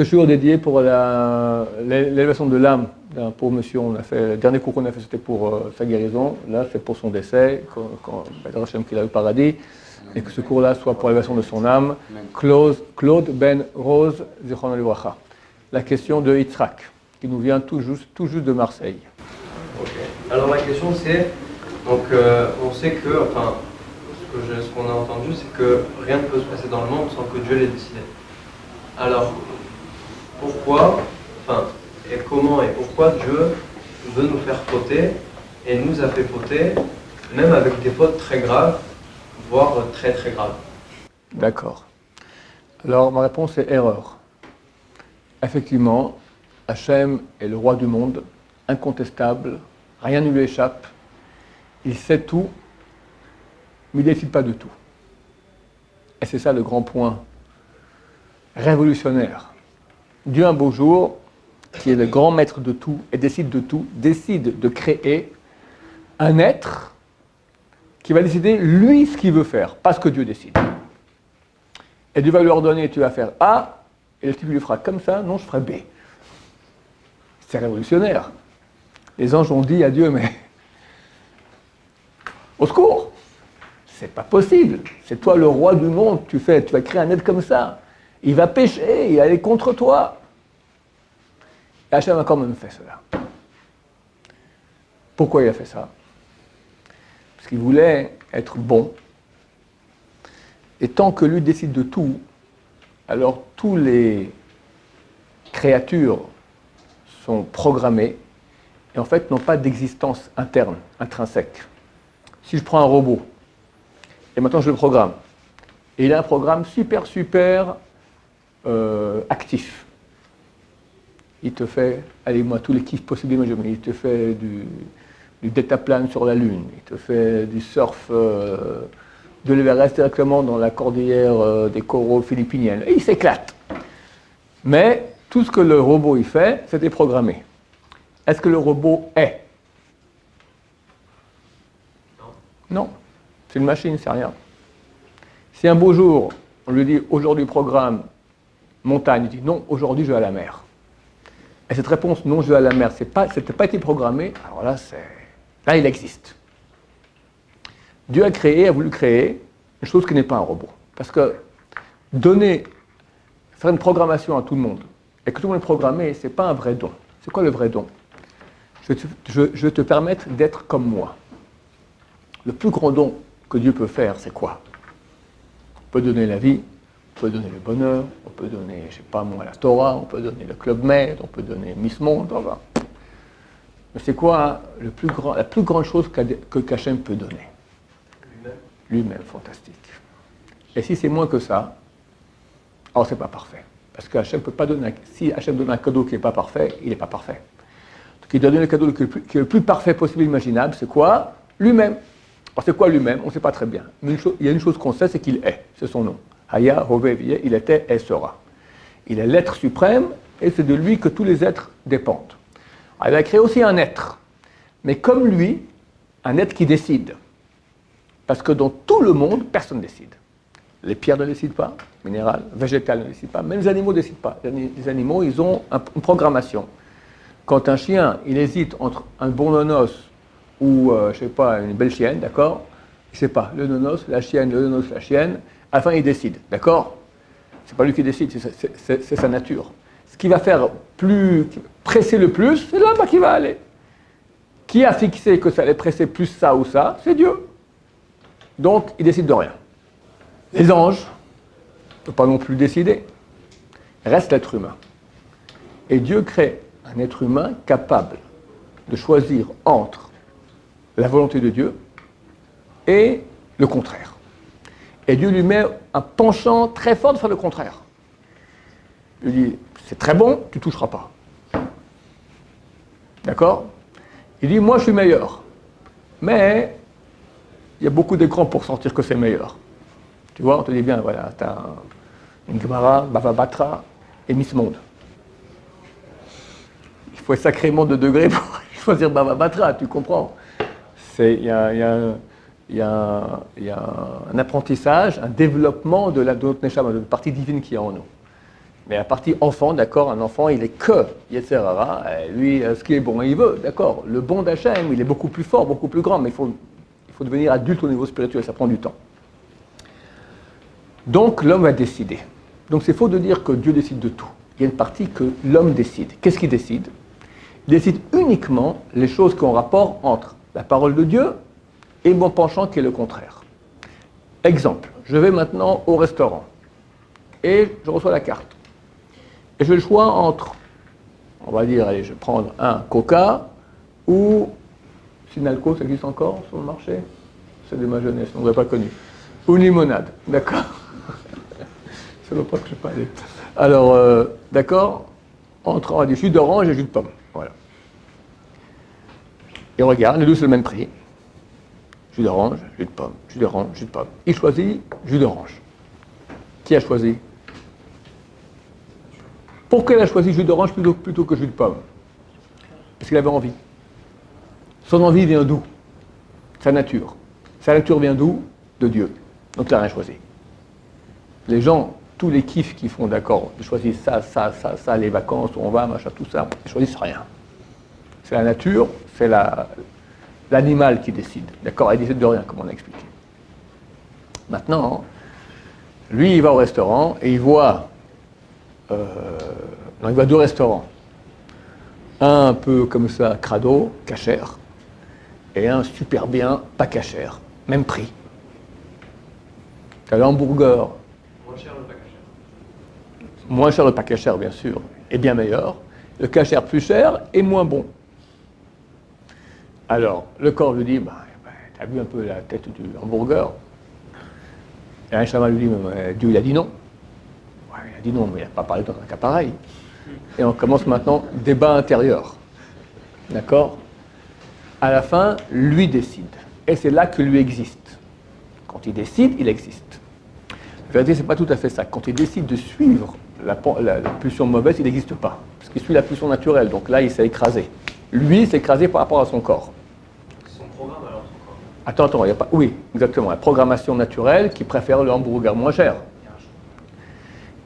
Ce shiur dédié pour l'élévation de l'âme d'un pauvre monsieur. Le dernier cours qu'on a fait, c'était pour sa guérison. Là, c'est pour son décès, quand Hashem qu'il a au paradis. Et que ce cours-là soit pour l'élévation de son âme. Claude Ben Rose, Zichron Livracha. La question de Yitzhak, qui nous vient tout juste de Marseille. Ok. Alors ma question c'est, donc on sait que, enfin, ce qu'on a entendu, c'est que rien ne peut se passer dans le monde sans que Dieu l'ait décidé. Alors, pourquoi, enfin, et comment et pourquoi Dieu veut nous faire fauter et nous a fait fauter, même avec des fautes très graves, voire très très graves? D'accord. Alors ma réponse est erreur. Effectivement, Hachem est le roi du monde, incontestable, rien ne lui échappe, il sait tout, mais il ne décide pas de tout. Et c'est ça le grand point révolutionnaire. Dieu, un beau jour, qui est le grand maître de tout et décide de tout, décide de créer un être qui va décider, lui, ce qu'il veut faire, pas ce que Dieu décide. Et Dieu va lui ordonner, tu vas faire A, et le type lui fera comme ça, non, je ferai B. C'est révolutionnaire. Les anges ont dit à Dieu, mais au secours, c'est pas possible. C'est toi le roi du monde, tu vas créer un être comme ça. Il va pécher, il va aller contre toi. Et Hachem a quand même fait cela. Pourquoi il a fait ça? Parce qu'il voulait être bon. Et tant que lui décide de tout, alors tous les créatures sont programmées et en fait n'ont pas d'existence interne, intrinsèque. Si je prends un robot et maintenant je le programme, et il a un programme super actif. Il te fait, allez moi tous les kiffs possibles, il te fait du deltaplane sur la Lune, il te fait du surf de l'Everest directement dans la cordillère des coraux philippiniennes, et il s'éclate. Mais tout ce que le robot il fait, c'est déprogrammé. Est-ce que le robot est? Non. C'est une machine, c'est rien. Si un beau jour, on lui dit aujourd'hui programme montagne, il dit non, aujourd'hui je vais à la mer. Et cette réponse non, je vais à la mer, c'était pas été programmé, alors là il existe. Dieu a voulu créer une chose qui n'est pas un robot. Parce que faire une programmation à tout le monde, et que tout le monde est programmé, c'est pas un vrai don. C'est quoi le vrai don? Je vais te permettre d'être comme moi. Le plus grand don que Dieu peut faire, c'est quoi? On peut donner la vie, on peut donner le bonheur, on peut donner, je sais pas moi, la Torah, on peut donner le Club Med, on peut donner Miss Monde, enfin. Mais c'est quoi la plus grande chose qu'Hachem peut donner? Lui-même, fantastique. Et si c'est moins que ça, alors c'est pas parfait. Parce que si Hachem donne un cadeau qui n'est pas parfait, il n'est pas parfait. Donc il doit donner le cadeau qui est le plus parfait possible, imaginable, c'est quoi? Lui-même. Alors c'est quoi lui-même? On ne sait pas très bien. Mais il y a une chose qu'on sait, c'est qu'il est. C'est son nom. Haya, Hove, Vie, il était et sera. Il est l'être suprême et c'est de lui que tous les êtres dépendent. Alors, il a créé aussi un être. Mais comme lui, un être qui décide. Parce que dans tout le monde, personne ne décide. Les pierres ne décident pas, minérales, végétales ne décident pas, même les animaux ne décident pas. Les animaux, ils ont une programmation. Quand un chien, il hésite entre un bon nonos ou, je ne sais pas, une belle chienne, d'accord? Je ne sais pas, le nonos, la chienne, le nonos, la chienne, à la fin, il décide, d'accord? Ce n'est pas lui qui décide, c'est sa nature. Ce qui va faire presser le plus, c'est là-bas qui va aller. Qui a fixé que ça allait presser plus ça ou ça? C'est Dieu. Donc, il décide de rien. Les anges ne peuvent pas non plus décider. Reste l'être humain. Et Dieu crée un être humain capable de choisir entre la volonté de Dieu et le contraire. Et Dieu lui met un penchant très fort de faire le contraire. Il lui dit, c'est très bon, tu ne toucheras pas. D'accord? Il dit, moi je suis meilleur. Mais il y a beaucoup d'écrans pour sentir que c'est meilleur. Tu vois, on te dit bien, voilà, tu as une Gemara, Bava Batra et Miss Monde. Il faut être sacrément de degré pour choisir Bava Batra, tu comprends? Il y a un apprentissage, un développement de notre Neshama, de la partie divine qui est en nous. Mais la partie enfant, d'accord, un enfant, il est que Yetzer Hara, lui, ce qui est bon, il veut, d'accord. Le bon d'Hachem, il est beaucoup plus fort, beaucoup plus grand, mais il faut devenir adulte au niveau spirituel, ça prend du temps. Donc l'homme va décider. Donc c'est faux de dire que Dieu décide de tout. Il y a une partie que l'homme décide. Qu'est-ce qu'il décide? Il décide uniquement les choses qui ont rapport entre la parole de Dieu et mon penchant qui est le contraire. Exemple, je vais maintenant au restaurant et je reçois la carte. Et j'ai le choix entre, on va dire, allez, je vais prendre un Coca ou Sinalco, ça existe encore sur le marché? C'est de ma jeunesse, on ne l'aurait pas connu. Ou une limonade, d'accord? C'est le pas que je parlais. Alors, d'accord, entre, on va dire, jus d'orange et jus de pomme, voilà. Et on regarde, les deux c'est le même prix. Jus d'orange, jus de pomme, jus d'orange, jus de pomme. Il choisit jus d'orange. Qui a choisi? Pourquoi il a choisi jus d'orange plutôt que jus de pomme? Parce qu'il avait envie. Son envie vient d'où? Sa nature. Sa nature vient d'où? De Dieu. Donc il n'a rien choisi. Les gens, tous les kiffs qu'ils font, d'accord, ils choisissent ça, les vacances, où on va, machin, tout ça, ils choisissent rien. C'est la nature, c'est l'animal qui décide. D'accord? Il décide de rien, comme on a expliqué. Maintenant, lui, il va au restaurant et il voit il voit deux restaurants. Un peu comme ça, crado, cachère, et un super bien, pas cachère, même prix. Tu as l'hamburger. Moins cher le pas cachère. Moins cher le pas cachère, bien sûr, et bien meilleur. Le cachère plus cher et moins bon. Alors, le corps lui dit, t'as vu un peu la tête du hamburger? Et un chaman lui dit, Dieu il a dit non. Ouais, il a dit non, mais il n'a pas parlé dans un cas pareil. Et on commence maintenant, débat intérieur. D'accord? À la fin, lui décide. Et c'est là que lui existe. Quand il décide, il existe. La vérité, c'est pas tout à fait ça. Quand il décide de suivre la pulsion mauvaise, il n'existe pas. Parce qu'il suit la pulsion naturelle. Donc là, il s'est écrasé. Lui, il s'est écrasé par rapport à son corps. Son programme alors, son corps. Attends, il n'y a pas. Oui, exactement. La programmation naturelle qui préfère le hamburger moins cher.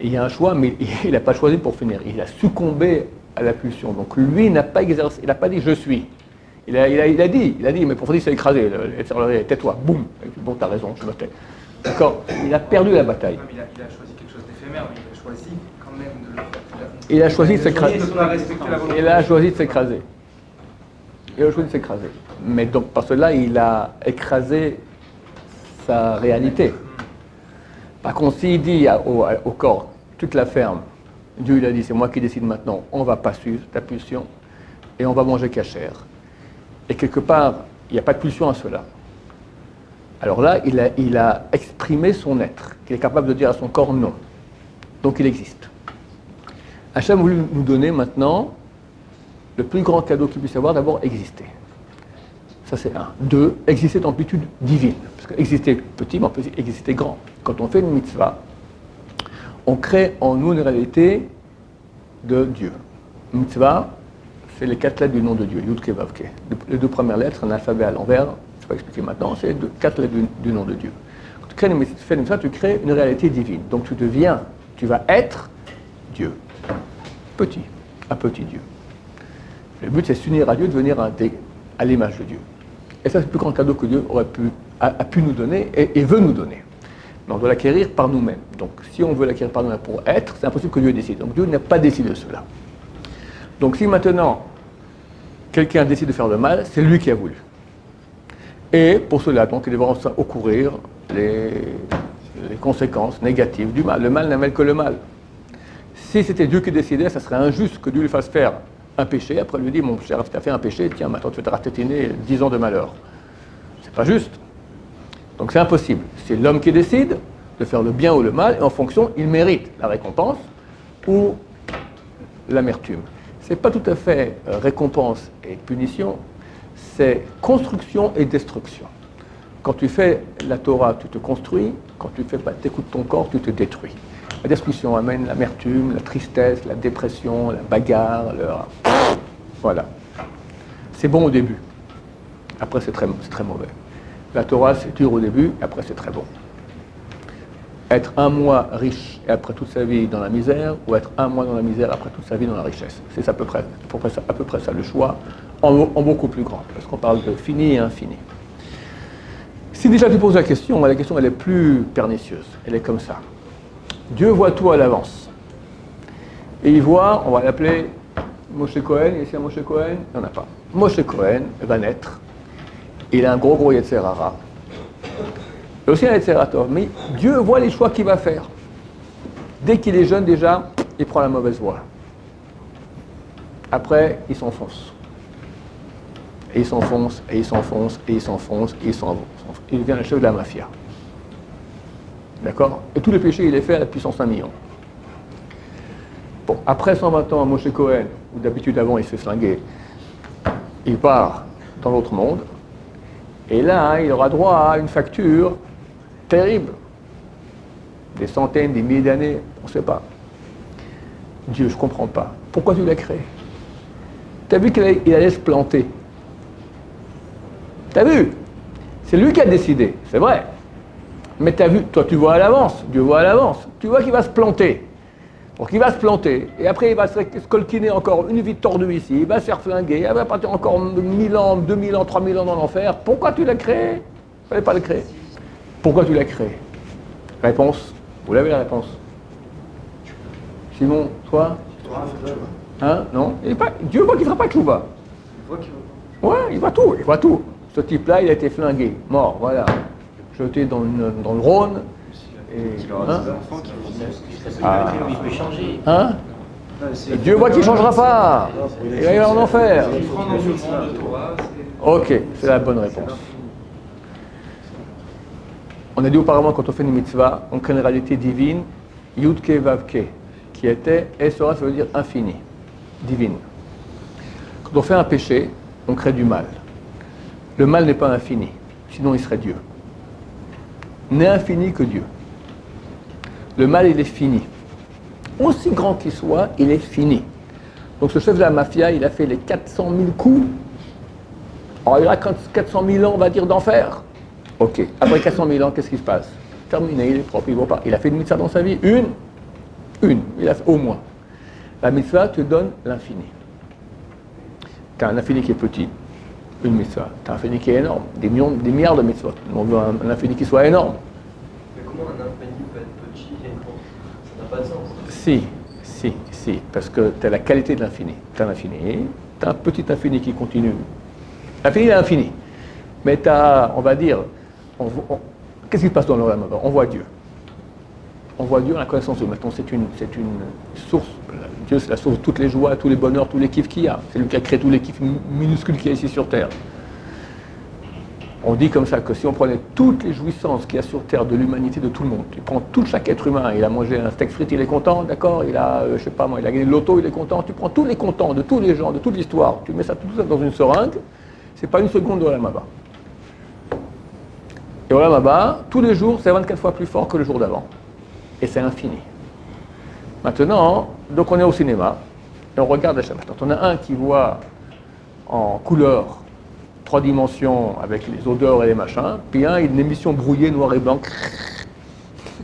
Et il y a un choix, mais il n'a pas choisi pour finir. Il a succombé à la pulsion. Donc lui n'a pas exercé, il n'a pas dit je suis. Il a dit, mais pour dire il s'est écrasé. Tais-toi, boum. Bon, t'as raison, je me tais. D'accord? Il a perdu la bataille. Il a choisi quelque chose d'éphémère, mais il a choisi quand même de le faire. Il a choisi de s'écraser. Il a choisi de s'écraser. Il a choisi de s'écraser. Mais donc, parce que là, il a écrasé sa réalité. Par contre, s'il dit au corps, tu te la fermes, Dieu il a dit, c'est moi qui décide maintenant, on ne va pas suivre ta pulsion, et on va manger cachère. Et quelque part, il n'y a pas de pulsion à cela. Alors là, il a exprimé son être, qu'il est capable de dire à son corps non. Donc il existe. Hachem voulu nous donner maintenant le plus grand cadeau qu'il puisse avoir, d'abord exister. Ça c'est un. Deux, exister d'amplitude divine. Parce que exister petit, mais on peut exister grand. Quand on fait une mitzvah, on crée en nous une réalité de Dieu. Une mitzvah, c'est les 4 lettres du nom de Dieu, Yud Ke Vav Ke. Les 2 premières lettres, un alphabet à l'envers, je ne vais pas expliquer maintenant, c'est les 4 lettres du nom de Dieu. Quand tu fais une mitzvah, tu crées une réalité divine. Donc tu vas être Dieu. Petit, un petit Dieu. Le but c'est de s'unir à Dieu, de devenir à l'image de Dieu. Et ça c'est le plus grand cadeau que Dieu a pu nous donner et veut nous donner. Mais on doit l'acquérir par nous-mêmes. Donc si on veut l'acquérir par nous-mêmes pour être, c'est impossible que Dieu décide. Donc Dieu n'a pas décidé de cela. Donc si maintenant quelqu'un décide de faire le mal, c'est lui qui a voulu. Et pour cela, donc, il devra encourir les conséquences négatives du mal. Le mal n'amène que le mal. Si c'était Dieu qui décidait, ça serait injuste que Dieu lui fasse faire un péché, après lui dit, mon cher, tu as fait un péché, tiens, maintenant tu vas te ratatiner 10 ans de malheur. C'est pas juste. Donc c'est impossible. C'est l'homme qui décide de faire le bien ou le mal, et en fonction, il mérite la récompense ou l'amertume. C'est pas tout à fait récompense et punition, c'est construction et destruction. Quand tu fais la Torah, tu te construis, quand tu fais pas t'écoutes ton corps, tu te détruis. La destruction amène l'amertume, la tristesse, la dépression, la bagarre, voilà. C'est bon au début. Après, c'est très mauvais. La Torah, c'est dur au début, après, c'est très bon. être un mois riche et après toute sa vie dans la misère, ou être un mois dans la misère après toute sa vie dans la richesse. C'est à peu près ça le choix, en beaucoup plus grand, parce qu'on parle de fini et infini. Si déjà tu poses la question elle est plus pernicieuse, elle est comme ça. Dieu voit tout à l'avance. Et il voit, on va l'appeler Moshe Cohen, et ici un Moshe Cohen, il n'y en a pas. Moshe Cohen va naître, il a un gros Yetzer Hara. Et aussi un Yetzer Tov, mais Dieu voit les choix qu'il va faire. Dès qu'il est jeune déjà, il prend la mauvaise voie. Après, il s'enfonce. Et il s'enfonce, et il s'enfonce, et il s'enfonce, et il s'enfonce. Il devient le chef de la mafia. D'accord? Et tous les péchés, il les fait à la puissance 1 million. Bon, après 120 ans, Moshe Cohen, où d'habitude avant il se fait flinguer, il part dans l'autre monde, et là, il aura droit à une facture terrible. Des centaines, des milliers d'années, on ne sait pas. Dieu, je ne comprends pas. Pourquoi tu l'as créé? Tu as vu qu'il allait se planter. Tu as vu? C'est lui qui a décidé, c'est vrai. Mais tu as vu, toi tu vois à l'avance, Dieu voit à l'avance. Tu vois qu'il va se planter. Donc il va se planter, et après il va se colquiner encore une vie tordue ici, il va se faire flinguer, il va partir encore 1000 ans, 2000 ans, 3000 ans dans l'enfer. Pourquoi tu l'as créé? Il ne fallait pas le créer. Pourquoi tu l'as créé? Réponse, vous l'avez la réponse. Simon, toi? Hein? Non? Dieu voit qu'il ne fera pas Tchouba. Ouais, il voit tout. Ce type-là, il a été flingué, mort, voilà. Jeté dans le Rhône. Il peut changer. Hein? Et Dieu voit qu'il ne changera pas. Il va y aller en enfer. Ok, c'est la bonne réponse. On a dit auparavant, quand on fait une mitzvah, on crée une réalité divine, Yudke Vavke, qui était, Esora, ça veut dire infini, divine. Quand on fait un péché, on crée du mal. Le mal n'est pas infini, sinon il serait Dieu. N'est infini que Dieu. Le mal, il est fini. Aussi grand qu'il soit, il est fini. Donc ce chef de la mafia, il a fait les 400 000 coups. Alors il a 400 000 ans, on va dire, d'enfer. Ok. Après 400 000 ans, qu'est-ce qui se passe? Terminé, il est propre, il ne voit pas. Il a fait une mitzvah dans sa vie? Une. Il a fait au moins. La mitzvah te donne l'infini. Tu as un infini qui est petit, une mitzvah. Tu as un infini qui est énorme, des milliards de mitzvot. On veut un infini qui soit énorme. Mais comment un infini peut être petit et grand? Ça n'a pas de sens. Si, parce que tu as la qualité de l'infini. Tu as l'infini, tu as un petit infini qui continue. L'infini est infini. Mais tu as, on va dire, qu'est-ce qui se passe dans le Olam Haba? On voit Dieu. On voit Dieu, la connaissance de Dieu. Maintenant, c'est une source. Dieu, c'est la source de toutes les joies, tous les bonheurs, tous les kiffs qu'il y a. C'est lui qui a créé tous les kiffs minuscules qu'il y a ici sur Terre. On dit comme ça que si on prenait toutes les jouissances qu'il y a sur Terre de l'humanité, de tout le monde, tu prends chaque être humain, il a mangé un steak frites, il est content, d'accord, il a, je sais pas moi, il a gagné le loto, il est content, tu prends tous les contents de tous les gens, de toute l'histoire, tu mets ça tout ça dans une seringue, c'est pas une seconde de Olam Haba. Et Olam Haba, tous les jours, c'est 24 fois plus fort que le jour d'avant. Et c'est infini. Maintenant, donc on est au cinéma, et on regarde la chaîne. On a un qui voit en couleur, 3 dimensions avec les odeurs et les machins, puis une émission brouillée, noir et blanc.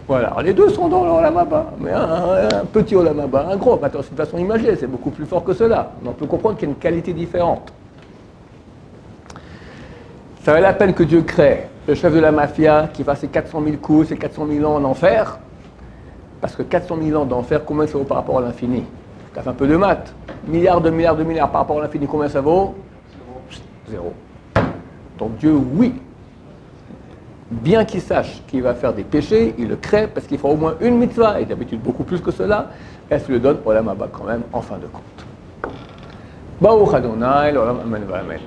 Voilà, alors, les deux sont dans l'Olam Haba, mais un petit Olam Haba, un gros. Maintenant, c'est une façon imagée, c'est beaucoup plus fort que cela. Mais on peut comprendre qu'il y a une qualité différente. Ça valait la peine que Dieu crée le chef de la mafia qui fasse ses 400 000 coups, ses 400 000 ans en enfer, parce que 400 000 ans d'enfer, combien ça vaut par rapport à l'infini? Tu as fait un peu de maths. Milliards par rapport à l'infini, combien ça vaut? Zéro. Donc Dieu, oui, bien qu'il sache qu'il va faire des péchés, il le crée parce qu'il fera au moins une mitzvah, et d'habitude beaucoup plus que cela, elle se le donne Olam Haba quand même, en fin de compte. Baruch Adonai, l'Olam Amen va Amen.